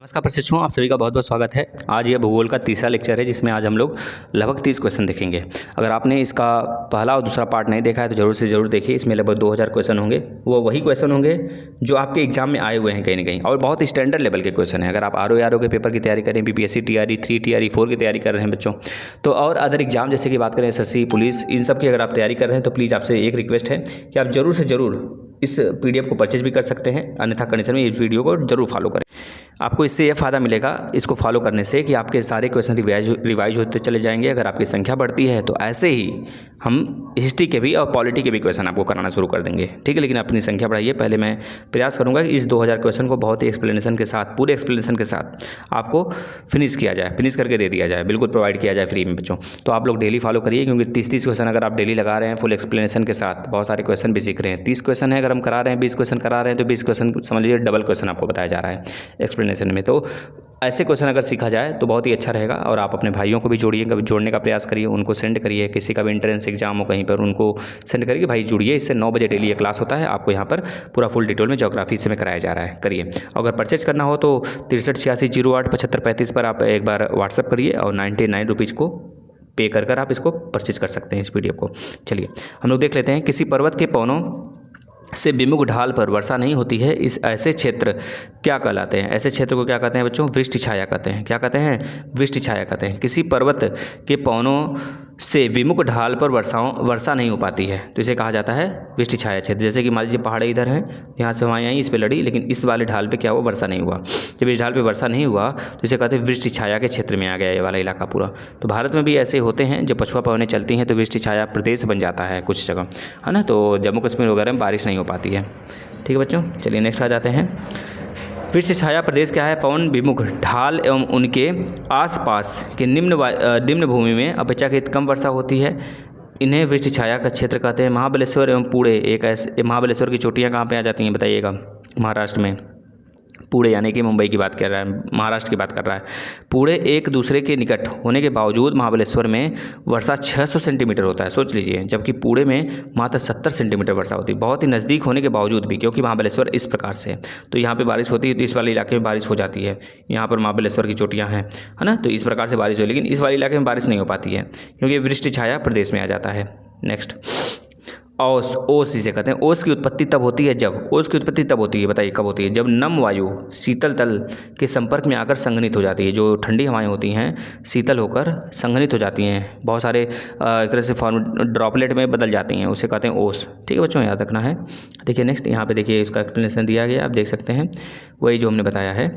नमस्कार प्रशिक्षुओं, आप सभी का बहुत बहुत स्वागत है। आज यह भूगोल का तीसरा लेक्चर है जिसमें आज हम लोग लगभग 30 क्वेश्चन देखेंगे। अगर आपने इसका पहला और दूसरा पार्ट नहीं देखा है तो ज़रूर से ज़रूर देखिए। इसमें लगभग 2000 क्वेश्चन होंगे। वो वही क्वेश्चन होंगे जो आपके एग्जाम में आए हुए हैं कहीं ना कहीं, और बहुत स्टैंडर्ड लेवल के क्वेश्चन हैं। अगर आप आर के पेपर की तैयारी करें, BPSC TRE 3 TRE 4 की तैयारी कर रहे हैं बच्चों, तो और अदर एग्जाम जैसे कि बात करें SSC पुलिस, इन सब की अगर आप तैयारी कर रहे हैं तो प्लीज़ आपसे एक रिक्वेस्ट है कि आप ज़रूर से ज़रूर इस PDF को परचेज भी कर सकते हैं, अन्यथा कंडीशन में इस वीडियो को जरूर फॉलो करें। आपको इससे यह फ़ायदा मिलेगा इसको फॉलो करने से कि आपके सारे क्वेश्चन रिवाइज होते चले जाएंगे। अगर आपकी संख्या बढ़ती है तो ऐसे ही हम हिस्ट्री के भी और पॉलिटी के भी क्वेश्चन आपको कराना शुरू कर देंगे, ठीक है। लेकिन अपनी संख्या बढ़ाइए। पहले मैं प्रयास करूंगा कि इस 2000 क्वेश्चन को बहुत ही एक्सप्लेनेशन के साथ, पूरे एक्सप्लेनेशन के साथ आपको फिनिश किया जाए, फिनिश करके दे दिया जाए, बिल्कुल प्रोवाइड किया जाए फ्री में बच्चों। तो आप लोग डेली फॉलो करिए, क्योंकि 30 क्वेश्चन अगर आप डेली लगा रहे हैं फुल एक्सप्लेनेशन के साथ, बहुत सारे क्वेश्चन भी सीख रहे हैं। 30 क्वेश्चन है, अगर हम करा रहे हैं 20 क्वेश्चन करा रहे हैं तो 20 क्वेश्चन समझ लीजिए डबल क्वेश्चन आपको बताया जा रहा है एक्सप्लेनेशन में। तो ऐसे क्वेश्चन अगर सीखा जाए तो बहुत ही अच्छा रहेगा। और आप अपने भाइयों को भी जोड़िए, कभी जोड़ने का प्रयास करिए, उनको सेंड करिए। किसी का भी एंट्रेंस एग्जाम हो कहीं पर, उनको सेंड करिए, भाई जुड़िए इससे। 9 बजे डेली ये क्लास होता है, आपको यहाँ पर पूरा फुल डिटेल में ज्योग्राफी से में कराया जा रहा है, करिए। अगर परचेज करना हो तो 6386087535 पर आप एक बार व्हाट्सअप करिए और 99 रुपीज़ को पे कर आप इसको परचेज कर सकते हैं, इस PDF को। चलिए हम लोग देख लेते हैं। किसी पर्वत के पौनों से विमुख ढाल पर वर्षा नहीं होती है, इस ऐसे क्षेत्र क्या कहलाते हैं? ऐसे क्षेत्र को क्या कहते हैं बच्चों? वृष्टि छाया कहते हैं। क्या कहते हैं? वृष्टि छाया कहते हैं। किसी पर्वत के पौनों से विमुख ढाल पर वर्षा नहीं हो पाती है तो इसे कहा जाता है वृष्टि छाया क्षेत्र। जैसे कि मान लीजिए पहाड़े इधर हैं, यहाँ से हवाएं आई, इस पर लड़ी, लेकिन इस वाले ढाल पे क्या हुआ? वर्षा नहीं हुआ। जब इस ढाल पे वर्षा नहीं हुआ तो इसे कहते हैं वृष्टि छाया के क्षेत्र में आ गया ये वाला इलाका पूरा। तो भारत में भी ऐसे होते हैं, जब पछुआ पवनें चलती हैं तो वृष्टि छाया प्रदेश बन जाता है कुछ जगह, है ना। तो जम्मू कश्मीर वगैरह में बारिश नहीं हो पाती है, ठीक है बच्चों। चलिए नेक्स्ट आ जाते हैं। वृष्टि छाया प्रदेश क्या है? पवन विमुख ढाल एवं उनके आसपास के निम्न भूमि में अपेक्षाकृत कम वर्षा होती है, इन्हें वृष्टि छाया का क्षेत्र कहते हैं। महाबलेश्वर एवं पुणे एक ऐसे, महाबलेश्वर की चोटियाँ कहाँ पे आ जाती हैं बताइएगा? महाराष्ट्र में। पुणे यानी कि मुंबई की बात कर रहा है, महाराष्ट्र की बात कर रहा है। पुणे एक दूसरे के निकट होने के बावजूद महाबलेश्वर में वर्षा 600 सेंटीमीटर होता है, सोच लीजिए। जबकि पुणे में मात्र 70 सेंटीमीटर वर्षा होती है, बहुत ही नज़दीक होने के बावजूद भी। क्योंकि महाबलेश्वर इस प्रकार से, तो यहाँ पे बारिश होती है तो इस वाले इलाके में बारिश हो जाती है। यहाँ पर महाबलेश्वर की चोटियाँ हैं, है ना, तो इस प्रकार से बारिश हो, लेकिन इस वाले इलाके में बारिश नहीं हो पाती है क्योंकि वृष्टि छाया प्रदेश में आ जाता है। नेक्स्ट ओस, ओस जिसे कहते हैं। ओस की उत्पत्ति तब होती है जब, ओस की उत्पत्ति तब होती है, बताइए कब होती है? जब नम वायु शीतल तल के संपर्क में आकर संघनित हो जाती है। जो ठंडी हवाएं होती हैं शीतल होकर संघनित हो जाती हैं, बहुत सारे एक तरह से ड्रॉपलेट में बदल जाती हैं, उसे कहते हैं ओस, ठीक है बच्चों, याद रखना है। देखिए नेक्स्ट, यहाँ पे देखिए इसका एक्सप्लेनेशन दिया गया, आप देख सकते हैं वही जो हमने बताया है।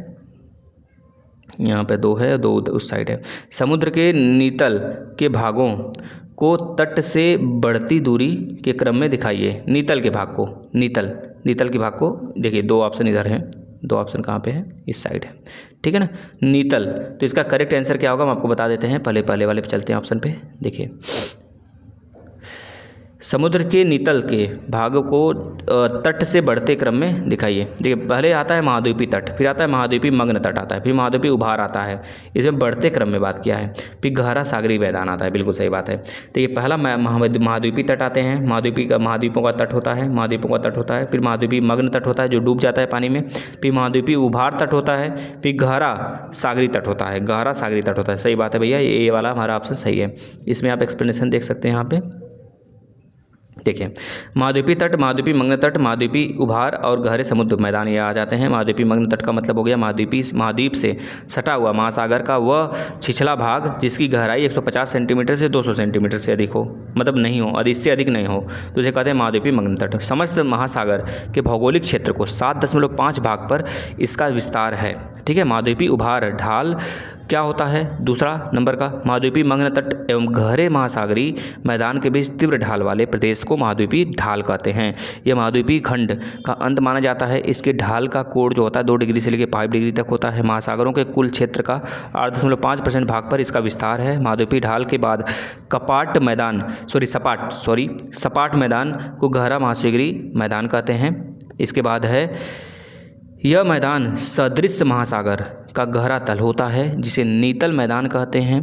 यहाँ पे 2 है, 2 उस साइड है। समुद्र के नीतल के भागों को तट से बढ़ती दूरी के क्रम में दिखाइए। नीतल के भाग को, नीतल के भाग को देखिए, 2 ऑप्शन इधर हैं, 2 ऑप्शन कहाँ पे है? इस साइड है, ठीक है ना, नीतल। तो इसका करेक्ट आंसर क्या होगा हम आपको बता देते हैं। पहले वाले पे चलते हैं ऑप्शन पे। देखिए समुद्र के नीतल के भागों को तट से बढ़ते क्रम में दिखाइए। देखिए पहले आता है महाद्वीपीय तट, फिर आता है महाद्वीपीय मग्न तट आता है, फिर महाद्वीपीय उभार आता है, इसमें बढ़ते क्रम में बात किया है। फिर गहरा सागरीय मैदान आता है, बिल्कुल सही बात है। तो ये पहला महाद्वीपीय तट आते हैं, महाद्वीपों का तट होता है, फिर महाद्वीपीय मग्न तट होता है जो डूब जाता है पानी में, फिर महाद्वीपीय उभार तट होता है, फिर गहरा सागरीय तट होता है, सही बात है भैया, ये वाला हमारा ऑप्शन सही है। इसमें आप एक्सप्लेनेशन देख सकते हैं यहाँ पे। देखिए महाद्वीपीय तट, महाद्वीपीय मग्न तट, महाद्वीपीय उभार और गहरे समुद्र मैदान ये आ जाते हैं। महाद्वीपीय मग्न तट का मतलब हो गया महाद्वीप से सटा हुआ महासागर का वह छिछला भाग जिसकी गहराई 150 सेंटीमीटर से 200 सेंटीमीटर से अधिक हो, मतलब नहीं हो, इससे अधिक नहीं हो, तो इसे कहते हैं महाद्वीपीय मग्न तट। समस्त महासागर के भौगोलिक क्षेत्र को 7.5 भाग पर इसका विस्तार है, ठीक है। महाद्वीपीय उभार ढाल क्या होता है? दूसरा नंबर का महाद्वीपीय मग्न तट एवं गहरे महासागरीय मैदान के बीच तीव्र ढाल वाले प्रदेश को महाद्वीपीय ढाल कहते हैं। यह महाद्वीपीय खंड का अंत माना जाता है। इसके ढाल का कोण जो होता है 2 डिग्री से लेकर 5 डिग्री तक होता है। महासागरों के कुल क्षेत्र का 8.5% भाग पर इसका विस्तार है। महाद्वीपीय ढाल के बाद सपाट मैदान को गहरा महासागरीय मैदान कहते हैं। इसके बाद है यह मैदान सदृश महासागर का गहरा तल होता है जिसे नीतल मैदान कहते हैं।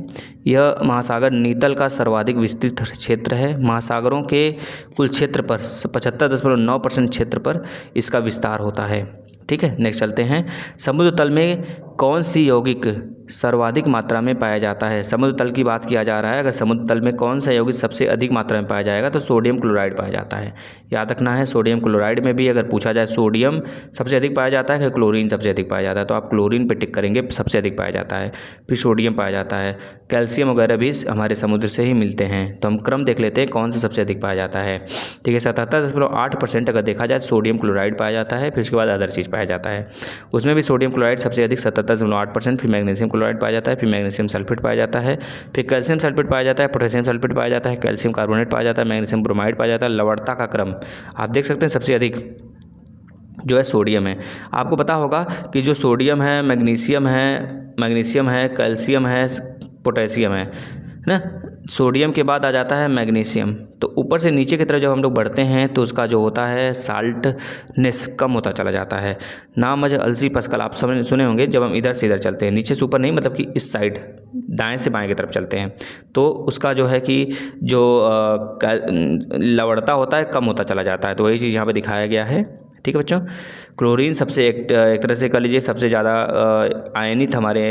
यह महासागर नीतल का सर्वाधिक विस्तृत क्षेत्र है। महासागरों के कुल क्षेत्र पर 75.9% क्षेत्र पर इसका विस्तार होता है, ठीक है। नेक्स्ट चलते हैं। समुद्र तल में कौन सी यौगिक सर्वाधिक मात्रा में पाया जाता है? समुद्र तल की बात किया जा रहा है। अगर समुद्र तल में कौन सा यौगिक सबसे अधिक मात्रा में पाया जाएगा तो सोडियम क्लोराइड पाया जाता है। याद रखना है, सोडियम क्लोराइड में भी अगर पूछा जाए सोडियम सबसे अधिक पाया जाता है कि क्लोरीन सबसे अधिक पाया जाता है, तो आप क्लोरीन पे टिक करेंगे, सबसे अधिक पाया जाता है। फिर सोडियम पाया जाता है, कैल्शियम वगैरह भी हमारे समुद्र से ही मिलते हैं। तो हम क्रम देख लेते हैं कौन सा सबसे अधिक पाया जाता है। ठीक है, 77.8% अगर देखा जाए सोडियम क्लोराइड पाया जाता है। फिर उसके बाद अदर चीज़ पाया जाता है, उसमें भी सोडियम क्लोराइड सबसे अधिक 77.8%। फिर मैग्नीशियम क्लोराइड पाया जाता है, फिर मैग्नीशियम सल्फेट पाया जाता है, फिर कैल्शियम सल्फेट पाया जाता है, पोटेशियम सल्फेट पाया जाता है, कैल्शियम कार्बोनेट पाया जाता है, मैग्नीशियम ब्रोमाइड पाया जाता है। लवणता का क्रम आप देख सकते हैं, सबसे अधिक जो है सोडियम है। आपको पता होगा कि जो सोडियम है, मैग्नीशियम है, कैल्शियम है, पोटेशियम है ना, सोडियम के बाद आ जाता है मैग्नीशियम। तो ऊपर से नीचे की तरफ जब हम लोग बढ़ते हैं तो उसका जो होता है साल्टनेस कम होता चला जाता है। नामज अलसी पस्कल आप सुने होंगे, जब हम इधर से इधर चलते हैं, नीचे से ऊपर नहीं, मतलब कि इस साइड दाएं से बाएं की तरफ चलते हैं, तो उसका जो है कि जो लवणता होता है कम होता चला जाता है। तो वही चीज़ यहाँ पे दिखाया गया है। ठीक है बच्चों, क्लोरीन सबसे एक तरह से कह लीजिए सबसे ज़्यादा आयनित हमारे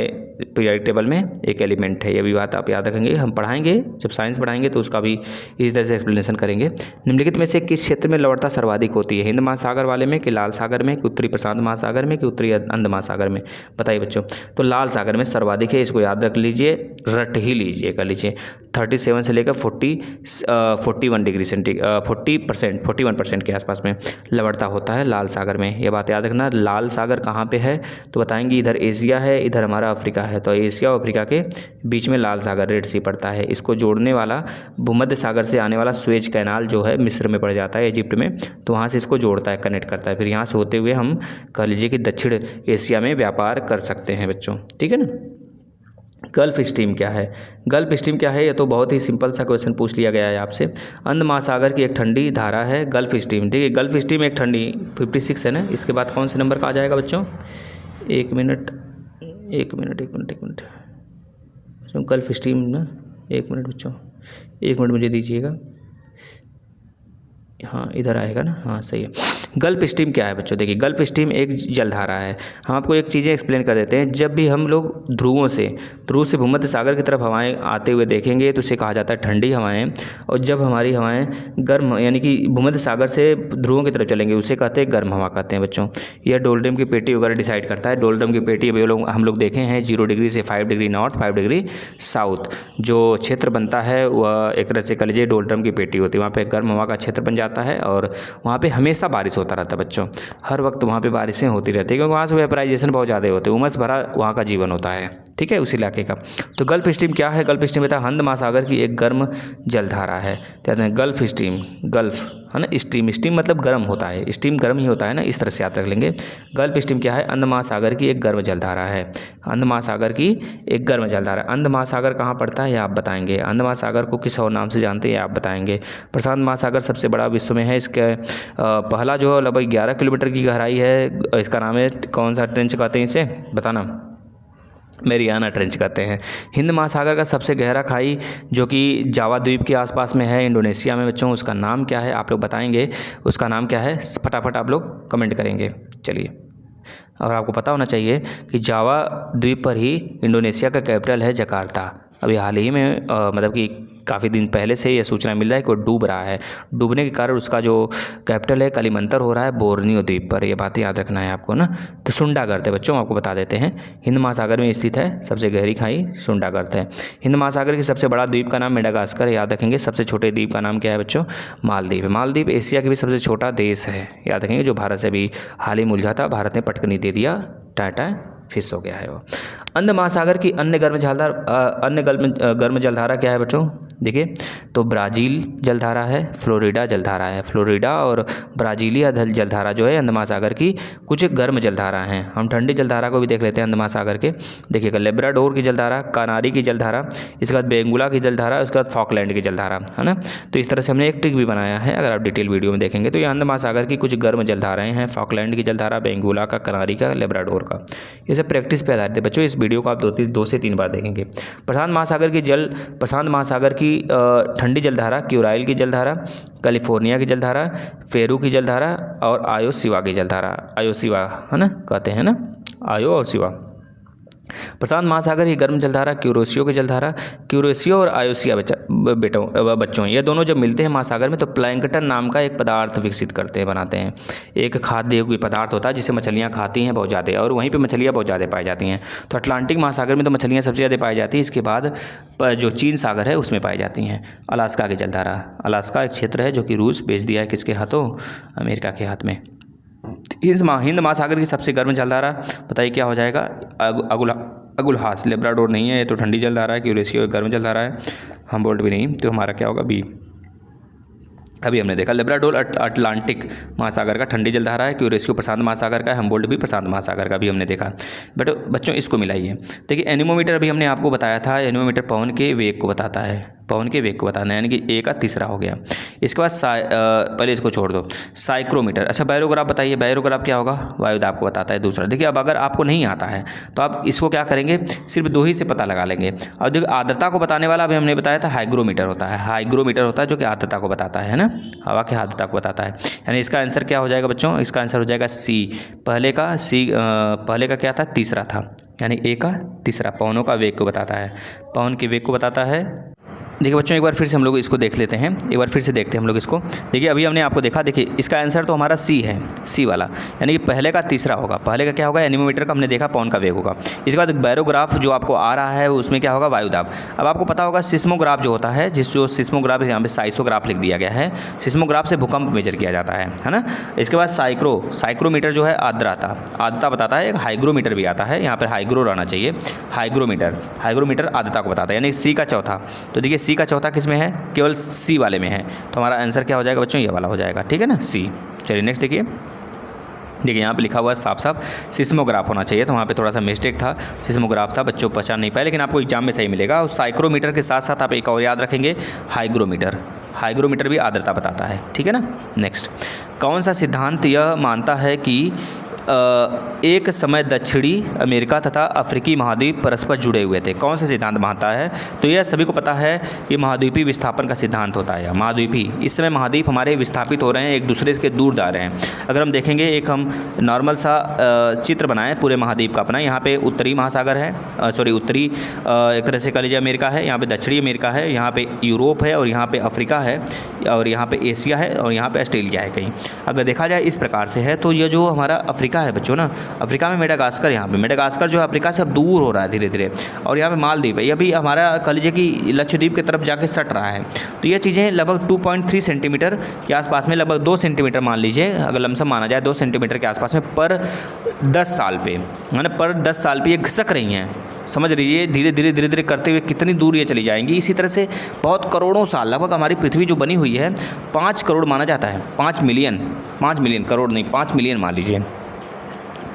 पीरियोडिक टेबल में एक एलिमेंट है। ये भी बात आप याद रखेंगे, हम पढ़ाएंगे जब साइंस पढ़ाएंगे तो उसका भी इसी तरह से एक्सप्लेनेशन करेंगे। निम्नलिखित में से किस क्षेत्र में लवणता सर्वाधिक होती है? हिंद महासागर वाले में कि लाल सागर में कि उत्तरी प्रशांत महासागर में कि उत्तरी अंध महासागर में? बताइए बच्चों। तो लाल सागर में सर्वाधिक है, इसको याद रख लीजिए, रट ही लीजिए, कर लीजिए। 37 से लेकर 41 डिग्री सेंटीग्रेड 41% के आसपास में लवणता होता है लाल सागर में। ये बात याद रखना। लाल सागर कहाँ पे है तो बताएंगे, इधर एशिया है, इधर हमारा अफ्रीका है। तो एशिया और अफ्रीका के बीच में लाल सागर रेड सी पड़ता है। इसको जोड़ने वाला भूमध्य सागर से आने वाला स्वेज कैनाल जो है मिस्र में पड़ जाता है, इजिप्ट में, तो वहाँ से इसको जोड़ता है, कनेक्ट करता है। फिर यहाँ से होते हुए हम कह लीजिए कि दक्षिण एशिया में व्यापार कर सकते हैं बच्चों। ठीक है ना। गल्फ स्ट्रीम क्या है? गल्फ स्ट्रीम क्या है? ये तो बहुत ही सिंपल सा क्वेश्चन पूछ लिया गया है आपसे। अंध महासागर की एक ठंडी धारा है गल्फ स्ट्रीम। ठीक है, गल्फ स्ट्रीम एक ठंडी 56 है ना। इसके बाद कौन से नंबर का आ जाएगा बच्चों? एक मिनट गल्फ स्ट्रीम ना, एक मिनट बच्चों, एक मिनट मुझे दीजिएगा। हाँ इधर आएगा ना, हाँ सही है। गल्फ स्ट्रीम क्या है बच्चों? देखिए गल्फ स्ट्रीम एक जलधारा है। हम आपको एक चीज़ें एक्सप्लेन कर देते हैं। जब भी हम लोग ध्रुव से भूमध्य सागर की तरफ हवाएं आते हुए देखेंगे तो इसे कहा जाता है ठंडी हवाएं। और जब हमारी हवाएं गर्म यानी कि भूमध्य सागर से ध्रुवों की तरफ चलेंगे उसे कहते हैं गर्म हवा कहते हैं बच्चों। यह डोलड्रम की पेटी वगैरह डिसाइड करता है। डोलड्रम की पेटी अभी हम लोग देखे हैं 0 डिग्री से 5 डिग्री नॉर्थ, 5 डिग्री साउथ जो क्षेत्र बनता है वह एक तरह से कह लीजिए डोलड्रम की पेटी होती है। वहाँ पर गर्म हवा का क्षेत्र बन जाता है और वहाँ पे हमेशा बारिश होता रहता है बच्चों। हर वक्त वहाँ पे बारिशें होती रहती है क्योंकि वहाँ से वेपराइजेशन बहुत ज़्यादा होते हैं, उमस भरा वहाँ का जीवन होता है। ठीक है, उस इलाके का। तो गल्फ स्ट्रीम क्या है? गल्फ स्ट्रीम होता है हिंद महासागर की एक गर्म जलधारा है। कहते हैं गल्फ स्ट्रीम, गल्फ है ना, स्ट्रीम मतलब गर्म होता है, स्ट्रीम गर्म ही होता है ना, इस तरह से याद रख लेंगे। गल्फ स्ट्रीम क्या है? अंध महासागर की एक गर्म जलधारा है। अंध महासागर की एक गर्म जलधारा। अंध महासागर कहाँ पड़ता है ये आप बताएंगे। अंध महासागर को किस और नाम से जानते हैं आप बताएंगे। प्रशांत महासागर सबसे बड़ा विश्व में है। इसके पहला जो लगभग 11 किलोमीटर की गहराई है, इसका नाम है, कौन सा ट्रेंच कहते हैं इसे बताना? मैरियाना ट्रेंच कहते हैं। हिंद महासागर का सबसे गहरा खाई जो कि जावा द्वीप के आसपास में है इंडोनेशिया में बच्चों, उसका नाम क्या है आप लोग बताएंगे। उसका नाम क्या है फटाफट आप लोग कमेंट करेंगे। चलिए, और आपको पता होना चाहिए कि जावा द्वीप पर ही इंडोनेशिया का कैपिटल है जकार्ता। अभी हाल ही में मतलब कि काफ़ी दिन पहले से ये सूचना मिल रहा है कि वो डूब रहा है। डूबने के कारण उसका जो कैपिटल है कलिमंतर हो रहा है बोर्नियो द्वीप पर। ये बात याद रखना है आपको ना। तो सुंडागर्त है बच्चों, आपको बता देते हैं हिंद महासागर में स्थित है सबसे गहरी खाई सुंडागर्त है। हिंद महासागर की सबसे बड़ा द्वीप का नाम मेडागास्कर है, याद रखेंगे। सबसे छोटे द्वीप का नाम क्या है बच्चों? मालदीव। मालदीव एशिया के भी सबसे छोटा देश है, याद रखेंगे, जो भारत से भी हाल ही उलझा था। भारत ने पटकनी दे दिया, टाटा फिश हो गया है वो। अंध महासागर की अन्य गर्म जलधारा क्या है बच्चों? देखिए, तो ब्राज़ील जलधारा है, फ्लोरिडा जलधारा है। फ्लोरिडा और ब्राज़ीलिया जलधारा जो है अंध महासागर की कुछ गर्म जलधारा हैं। हम ठंडी जलधारा को भी देख लेते हैं अंध महासागर के। देखिएगा, लेब्राडोर की जलधारा, कानारी की जलधारा, इसके बाद बेंगुला की जलधारा, उसके बाद फॉकलैंड की जलधारा, है ना। तो इस तरह से हमने एक ट्रिक भी बनाया है, अगर आप डिटेल वीडियो में देखेंगे तो ये अंध महासागर की कुछ गर्म जलधाराएँ हैं। फॉकलैंड की जलधारा, बेंगुला का, कनारी का, लेब्राडोर का। ये सब प्रैक्टिस पे आधारित है बच्चों। इस वीडियो को आप 2 से 3 बार देखेंगे। प्रशांत महासागर की ठंडी जलधारा, क्यूराइल की जलधारा, कैलिफोर्निया की जलधारा, पेरू की जलधारा और आयोसीवा की जलधारा। आयोसीवा है ना, कहते हैं ना, आयो और सिवा। प्रशांत महासागर की गर्म जलधारा क्यूरेशियो की जलधारा, क्यूरेशियो और आयोसिया बच्चों ये दोनों जब मिलते हैं महासागर में तो प्लैंकटन नाम का एक पदार्थ विकसित करते हैं, बनाते हैं। एक खाद्य योग्य पदार्थ होता है जिसे मछलियाँ खाती हैं बहुत ज़्यादा, और वहीं पर मछलियाँ बहुत ज़्यादा पाई जाती हैं। तो अटलांटिक महासागर में तो मछलियाँ सबसे ज़्यादा पाई जाती हैं, इसके बाद जो चीन सागर है उसमें पाई जाती हैं। अलास्का की जलधारा, अलास्का एक क्षेत्र है जो कि रूस बेच दिया है किसके हाथों, अमेरिका के हाथ में। हिंद महासागर की सबसे गर्म जलधारा बताइए क्या हो जाएगा, अगुलहास, लेब्राडोर नहीं है, ये तो ठंडी जलधारा है, क्यूरेशियो गर्म जलधारा है, हमबोल्ट भी नहीं, तो हमारा क्या होगा बी। अभी हमने देखा लेब्राडोर अटलांटिक महासागर का ठंडी जलधारा है, क्यूरेशियो प्रशांत महासागर का है, हमबोल्ट भी प्रशांत महासागर का भी हमने देखा। बट बच्चों इसको मिलाइए। देखिए एनीमोमीटर अभी हमने आपको बताया था, एनीमोमीटर पवन के वेग को बताता है, पवन के वेग को बताना है, यानी कि ए का तीसरा हो गया। इसके बाद पहले इसको छोड़ दो, साइक्रोमीटर। अच्छा बायरोग्राफ बताइए, बायरोग्राफ क्या होगा, वायुदाब को बताता है दूसरा। देखिए अब अगर आपको नहीं आता है तो आप इसको क्या करेंगे, सिर्फ दो ही से पता लगा लेंगे। अब देखिए आर्द्रता को बताने वाला अभी हमने बताया था हाइग्रोमीटर होता है, हाइग्रोमीटर होता है जो कि आर्द्रता को बताता है ना, हवा की आर्द्रता को बताता है। यानी इसका आंसर क्या हो जाएगा बच्चों, इसका आंसर हो जाएगा सी। पहले का क्या था, तीसरा था, यानी ए का तीसरा, पवनों का वेग को बताता है, पवन के वेग को बताता है। देखिए बच्चों एक बार फिर से हम लोग इसको देख लेते हैं, एक बार फिर से देखते हैं हम लोग इसको। देखिए अभी हमने आपको देखा, देखिए इसका आंसर तो हमारा सी है, सी वाला, यानी कि पहले का तीसरा होगा। पहले का क्या होगा, एनीमोमीटर का हमने देखा, पवन का वेग होगा। इसके बाद बैरोग्राफ जो आपको आ रहा है उसमें क्या होगा, वायुदाब। अब आपको पता होगा सिस्मोग्राफ जो होता है, जो सिस्मोग्राफ यहाँ पे साइसोग्राफ लिख दिया गया है, सिस्मोग्राफ से भूकंप मेजर किया जाता है ना। इसके बाद साइक्रोमीटर जो है आर्द्रता बताता है। एक हाइग्रोमीटर भी आता है, यहाँ पर हाइग्रो रहना चाहिए, हाइग्रोमीटर आर्द्रता को बताता है, यानी सी का चौथा। तो देखिए सी का चौथा किस में है, केवल सी वाले में है, तो हमारा आंसर क्या हो जाएगा बच्चों, ये वाला हो जाएगा, ठीक है ना, सी। चलिए नेक्स्ट देखिए यहाँ पे लिखा हुआ है साफ साफ सिस्मोग्राफ होना चाहिए, तो वहाँ पे थोड़ा सा मिस्टेक था, सिस्मोग्राफ था, बच्चों पहचान नहीं पाए, लेकिन आपको एग्जाम में सही मिलेगा। और साइक्रोमीटर के साथ साथ आप एक और याद रखेंगे, हाइग्रोमीटर भी आर्द्रता बताता है, ठीक है ना। नेक्स्ट, कौन सा सिद्धांत यह मानता है कि एक समय दक्षिणी अमेरिका तथा अफ्रीकी महाद्वीप परस्पर जुड़े हुए थे, कौन सा सिद्धांत मानता है, तो यह सभी को पता है ये महाद्वीपी विस्थापन का सिद्धांत होता है। महाद्वीपी, इस समय महाद्वीप हमारे विस्थापित हो रहे हैं, एक दूसरे से दूर जा रहे हैं। अगर हम देखेंगे, एक हम नॉर्मल सा चित्र बनाएं पूरे महाद्वीप का अपना, यहाँ पे उत्तरी महासागर है, उत्तरी एक तरह से कह लीजिए अमेरिका है, यहाँ पे दक्षिणी अमेरिका है, यहाँ पे यूरोप है, और यहाँ पे अफ्रीका है, और यहाँ पे एशिया है, और यहाँ पे ऑस्ट्रेलिया है कहीं। अगर देखा जाए इस प्रकार से है, तो ये जो हमारा अफ्रीका है बच्चों ना, अफ्रीका में मेडागास्कर, यहाँ पे मेडागास्कर जो है अफ्रीका से अब दूर हो रहा है धीरे धीरे, और यहाँ पे मालदीव है, ये भी हमारा कह लीजिए कि लक्षद्वीप की तरफ जाके सट रहा है। तो ये चीज़ें लगभग 2.3 सेंटीमीटर के आसपास में, लगभग 2 सेंटीमीटर मान लीजिए, अगर लमसम माना जाए 2 सेंटीमीटर के आसपास में पर 10 साल पे, है ना, पर 10 साल पे ये घिसक रही हैं। समझ लीजिए धीरे धीरे करते हुए कितनी दूर ये चली जाएंगी। इसी तरह से बहुत करोड़ों साल, लगभग हमारी पृथ्वी जो बनी हुई है 5 करोड़ माना जाता है, 5 मिलियन करोड़ नहीं, 5 मिलियन मान लीजिए,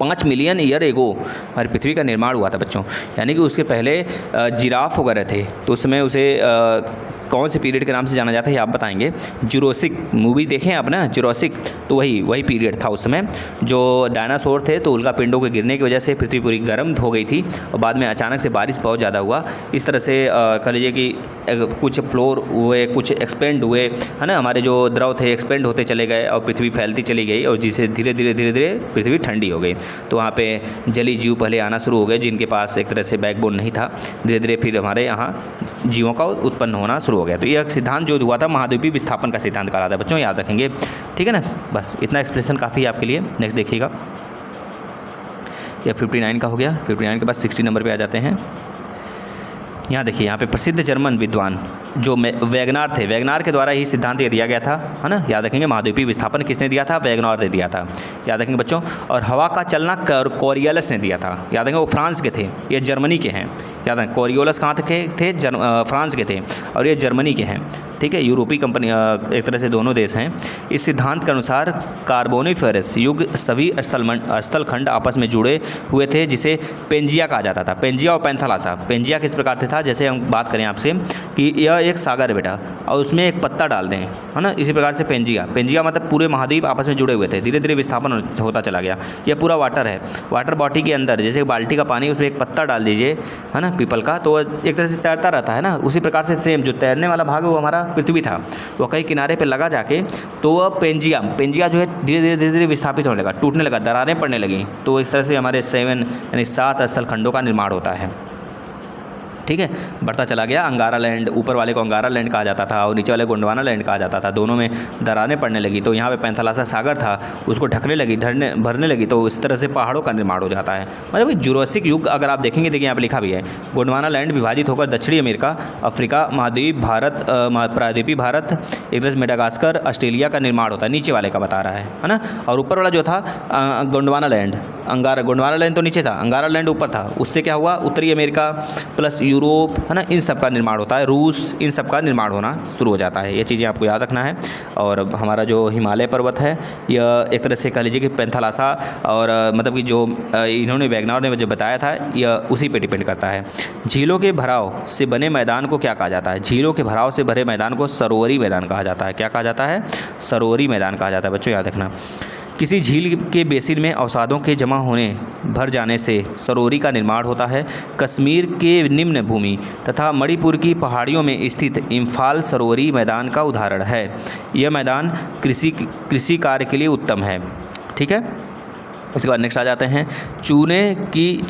5 मिलियन ईयर एगो हमारी पृथ्वी का निर्माण हुआ था बच्चों। यानी कि उसके पहले जिराफ वगैरह थे, तो उस समय उसे कौन से पीरियड के नाम से जाना जाता है ये आप बताएंगे। जुरासिक मूवी देखें आप ना, जुरासिक, तो वही पीरियड था उस समय। जो डायनासोर थे तो उनका पिंडों के गिरने की वजह से पृथ्वी पूरी गर्म हो गई थी, और बाद में अचानक से बारिश बहुत ज़्यादा हुआ। इस तरह से कह लीजिए कि कुछ फ्लोर हुए, कुछ एक्सपेंड हुए, है ना, हमारे जो द्रव थे एक्सपेंड होते चले गए, और पृथ्वी फैलती चली गई, और जिससे धीरे धीरे पृथ्वी ठंडी हो गई। तो वहाँ पे जली जीव पहले आना शुरू हो गए, जिनके पास एक तरह से बैकबोन नहीं था। धीरे धीरे फिर हमारे यहाँ जीवों का उत्पन्न होना शुरू हो गया। तो यह सिद्धांत जो हुआ था महाद्वीपीय विस्थापन का सिद्धांत कहा था बच्चों, याद रखेंगे, ठीक है ना। बस इतना एक्सप्रेशन काफ़ी है आपके लिए। नेक्स्ट देखिएगा, यह 59 का हो गया। 59 के बाद 60 नंबर पे आ जाते हैं। यहाँ देखिए, यहाँ पे प्रसिद्ध जर्मन विद्वान जो वैगनार थे, वैगनार के द्वारा ही सिद्धांत ये दिया गया था, है ना, याद रखेंगे। महाद्वीपीय विस्थापन किसने दिया था, वैगनार ने दिया था, याद रखेंगे बच्चों। और हवा का चलना कोरियोलस ने दिया था, याद रखेंगे, वो फ्रांस के थे, ये जर्मनी के हैं, याद रखें। कोरियोलस कहाँ थे फ्रांस के थे, और ये जर्मनी के हैं, ठीक है, यूरोपीय कंपनी, एक तरह से दोनों देश हैं। इस सिद्धांत के अनुसार कार्बोनिफेरस युग सभी स्थलखंड आपस में जुड़े हुए थे, जिसे पेंजिया कहा जाता था। पेंजिया और पैंथालासा, पेंजिया किस प्रकार से था, था, जैसे हम बात करें आपसे कि यह एक सागर है बेटा और उसमें एक पत्ता डाल दें, है ना, इसी प्रकार से पेंजिया मतलब पूरे महाद्वीप आपस में जुड़े हुए थे, धीरे धीरे विस्थापन होता चला गया। यह पूरा वाटर है, वाटर बॉडी के अंदर जैसे बाल्टी का पानी उसमें एक पत्ता डाल दीजिए, है ना, पीपल का, तो एक तरह से तैरता रहता है ना। उसी प्रकार से सेम जो तैरने वाला भाग है वो हमारा पृथ्वी था, वो कई किनारे पर लगा जाके, तो वह पेंजिया जो है धीरे धीरे विस्थापित होने लगा, टूटने लगा, दरारें पड़ने लगी। तो इस तरह से हमारे 7 यानी 7 स्थल खंडों का निर्माण होता है। ठीक है, बढ़ता चला गया। अंगारा लैंड, ऊपर वाले को अंगारा लैंड कहा जाता था और नीचे वाले को गोंडवाना लैंड कहा जाता था। दोनों में दरारें पड़ने लगी तो यहाँ पे पैंथालासा सागर था, उसको ढकने लगी, भरने लगी, तो इस तरह से पहाड़ों का निर्माण हो जाता है। मतलब जुरासिक युग अगर आप देखेंगे, देखिए यहाँ पे लिखा भी है, गोंडवाना लैंड विभाजित होकर दक्षिणी अमेरिका, अफ्रीका महाद्वीप, भारत, प्रायद्वीपीय भारत, एक तरह से मेडागास्कर, ऑस्ट्रेलिया का निर्माण होता है। नीचे वाले का बता रहा है ना। और ऊपर वाला जो था गोंडवाना लैंड, गोंडवाना लैंड तो नीचे था, अंगारा लैंड ऊपर था। उससे क्या हुआ, उत्तरी अमेरिका प्लस यूरोप, है ना, इन सब का निर्माण होता है, रूस, इन सब का निर्माण होना शुरू हो जाता है। ये चीज़ें आपको याद रखना है। और हमारा जो हिमालय पर्वत है, यह एक तरह से कह लीजिए कि पैंथालासा और मतलब कि जो इन्होंने वैज्ञानिकों ने जो बताया था, यह उसी पे डिपेंड करता है। झीलों के भराव से बने मैदान को क्या कहा जाता है? झीलों के भराव से भरे मैदान को सरोवरी मैदान कहा जाता है। क्या कहा जाता है? सरोवरी मैदान कहा जाता है। बच्चों याद रखना। किसी झील के बेसिन में अवसादों के जमा होने भर जाने से सरोवरी का निर्माण होता है। कश्मीर के निम्न भूमि तथा मणिपुर की पहाड़ियों में स्थित इम्फाल सरोवरी मैदान का उदाहरण है। यह मैदान कृषि कार्य के लिए उत्तम है। ठीक है, इसके बाद नेक्स्ट आ जाते हैं। चूने की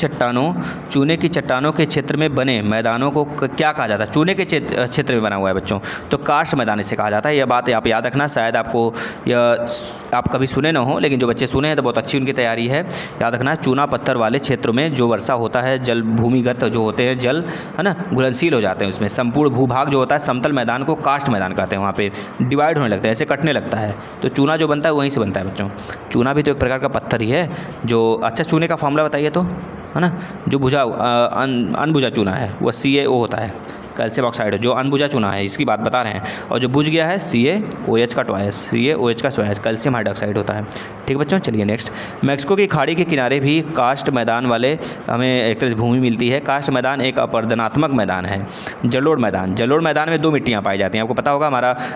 चट्टानों के क्षेत्र में बने मैदानों को क्या कहा जाता है? चूने के क्षेत्र में बना हुआ है बच्चों, तो कास्ट मैदान इसे कहा जाता है। यह बात आप याद रखना, शायद आपको यह आप कभी सुने ना हो, लेकिन जो बच्चे सुने हैं तो बहुत अच्छी उनकी तैयारी है। याद रखना, चूना पत्थर वाले क्षेत्रों में जो वर्षा होता है, जल भूमिगत जो होते हैं जल, है ना, घुलनशील हो जाते हैं। उसमें संपूर्ण भूभाग जो होता है, समतल मैदान को कास्ट मैदान कहते हैं। वहाँ पे डिवाइड होने लगता है, ऐसे कटने लगता है, तो चूना जो बनता है वहीं से बनता है बच्चों। चूना भी तो एक प्रकार का पत्थर ही है जो, अच्छा चूने का फॉर्मूला बताइए तो, है ना, जो अनबुझा चूना है वह CaO होता है, कैल्शियम ऑक्साइड, जो अनबुझा चूना है इसकी बात बता रहे हैं। और जो बुझ गया है CaOH का ट्वाइस, कैल्शियम हाइड्रोक्साइड होता है। ठीक बच्चों, चलिए नेक्स्ट। मैक्सिको की खाड़ी के किनारे भी कास्ट मैदान वाले हमें एक तरह से भूमि मिलती है। कास्ट मैदान एक अपरदनात्मक मैदान है। जलोढ़ मैदान में 2 मिट्टियाँ पाई जाती हैं। आपको पता होगा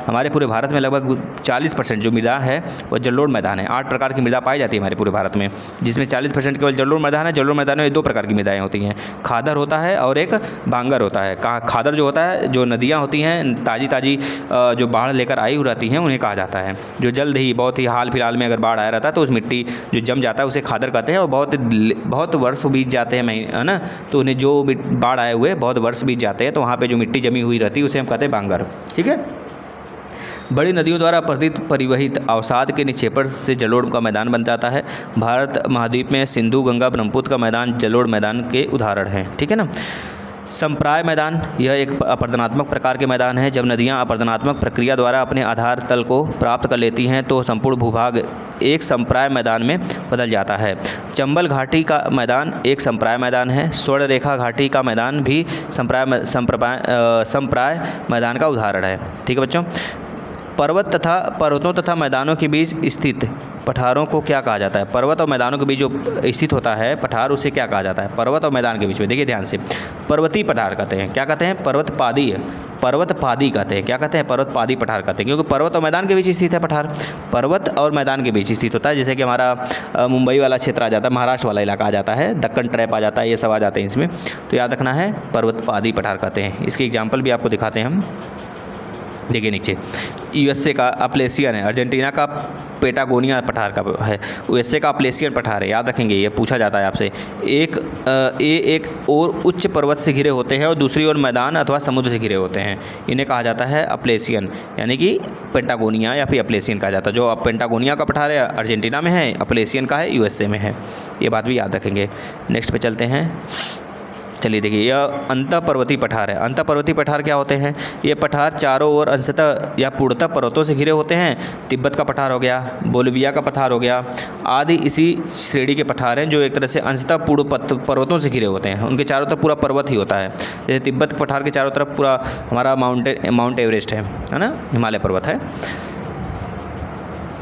हमारे पूरे भारत में लगभग 40% जो मृदा है वह जलोढ़ मैदान है। 8 प्रकार की मृदा पाई जाती है हमारे पूरे भारत में, जिसमें 40% केवल जलोढ़ मैदान है। जलोढ़ मैदान में 2 प्रकार की मृदाएँ होती हैं, खादर होता है और एक भांगर होता है। खादर जो होता है, जो नदियाँ होती हैं ताज़ी जो बाढ़ लेकर आई हुई रहती हैं, उन्हें कहा जाता है। जो जल्द ही बहुत ही हाल फिलहाल में अगर बाढ़ आया रहता है तो उस मिट्टी जो जम जाता है उसे खादर कहते हैं। और बहुत वर्ष बीत जाते हैं, है ना, तो उन्हें जो बाढ़ आए हुए बहुत वर्ष बीत जाते हैं तो वहाँ पर जो मिट्टी जमी हुई रहती है उसे हम कहते हैं भांगर। ठीक है, बड़ी नदियों द्वारा परिवहित अवसाद के निक्षेपण से जलोढ़ का मैदान बन जाता है। भारत महाद्वीप में सिंधु, गंगा, ब्रह्मपुत्र का मैदान जलोढ़ मैदान के उदाहरण हैं। ठीक है ना। संप्राय मैदान, यह एक अपरदनात्मक प्रकार के मैदान है। जब नदियां अपरदनात्मक प्रक्रिया द्वारा अपने आधार तल को प्राप्त कर लेती हैं तो संपूर्ण भूभाग एक संप्राय मैदान में बदल जाता है। चंबल घाटी का मैदान एक संप्राय मैदान है। स्वर्ण रेखा घाटी का मैदान भी संप्राय मैदान का उदाहरण है। ठीक है बच्चों। पर्वतों तथा मैदानों के बीच स्थित पठारों को क्या कहा जाता है? पर्वत और मैदानों के बीच जो स्थित होता है पठार, उसे क्या कहा जाता है? पर्वत और मैदान के बीच में, देखिए ध्यान से, पर्वतीय पठार कहते हैं। क्या कहते हैं? पर्वतपादी कहते हैं। क्या कहते हैं? पर्वतपादी पठार कहते हैं, क्योंकि पर्वत और मैदान के बीच स्थित है पठार, पर्वत और मैदान के बीच स्थित होता है। जैसे कि हमारा मुंबई वाला क्षेत्र आ जाता है, महाराष्ट्र वाला इलाका आ जाता है, दक्कन ट्रैप आ जाता है, ये सब आ जाते हैं इसमें, तो याद रखना है पर्वतपादी पठार कहते हैं। इसके एग्जाम्पल भी आपको दिखाते हैं हम, देखिए नीचे। USA का अप्लेसियन है, अर्जेंटीना का पेटागोनिया पठार का है, USA का अप्लेसियन पठार है। याद रखेंगे, ये पूछा जाता है आपसे। एक और उच्च पर्वत से घिरे होते हैं और दूसरी ओर मैदान अथवा समुद्र से घिरे होते हैं, इन्हें कहा जाता है अप्लेसियन, यानी कि पेंटागोनिया या फिर अप्लेसियन कहा जाता है। जो पेंटागोनिया का पठार है अर्जेंटीना में है, अप्लेसियन का है USA में है। ये बात भी याद रखेंगे। नेक्स्ट पे चलते हैं। चलिए देखिए, यह अंतःपर्वतीय पठार है। अंतःपर्वतीय पठार क्या होते हैं? ये पठार चारों ओर अंशतः या पूर्णतः पर्वतों से घिरे होते हैं। तिब्बत का पठार हो गया, बोलिविया का पठार हो गया आदि इसी श्रेणी के पठार हैं, जो एक तरह से अंशतः पूर्ण पर्वतों से घिरे होते हैं। उनके चारों तरफ पूरा पर्वत ही होता है। जैसे तिब्बत के पठार के चारों तरफ पूरा हमारा माउंट एवरेस्ट है ना, हिमालय पर्वत है।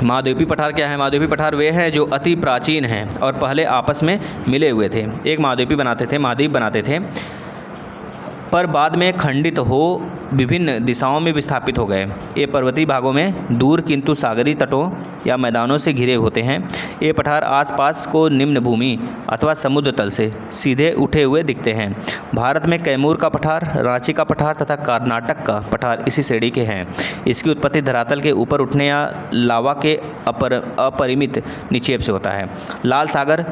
महाद्वीपीय पठार क्या है? महाद्वीपीय पठार वे हैं जो अति प्राचीन हैं और पहले आपस में मिले हुए थे। एक महाद्वीप बनाते थे पर बाद में खंडित हो विभिन्न दिशाओं में विस्थापित हो गए। ये पर्वतीय भागों में दूर किंतु सागरीय तटों या मैदानों से घिरे होते हैं। ये पठार आसपास को निम्न भूमि अथवा समुद्र तल से सीधे उठे हुए दिखते हैं। भारत में कैमूर का पठार, रांची का पठार तथा कर्नाटक का पठार इसी श्रेणी के हैं। इसकी उत्पत्ति धरातल के ऊपर उठने या लावा के अपरिमित निक्षेप से होता है। लाल सागर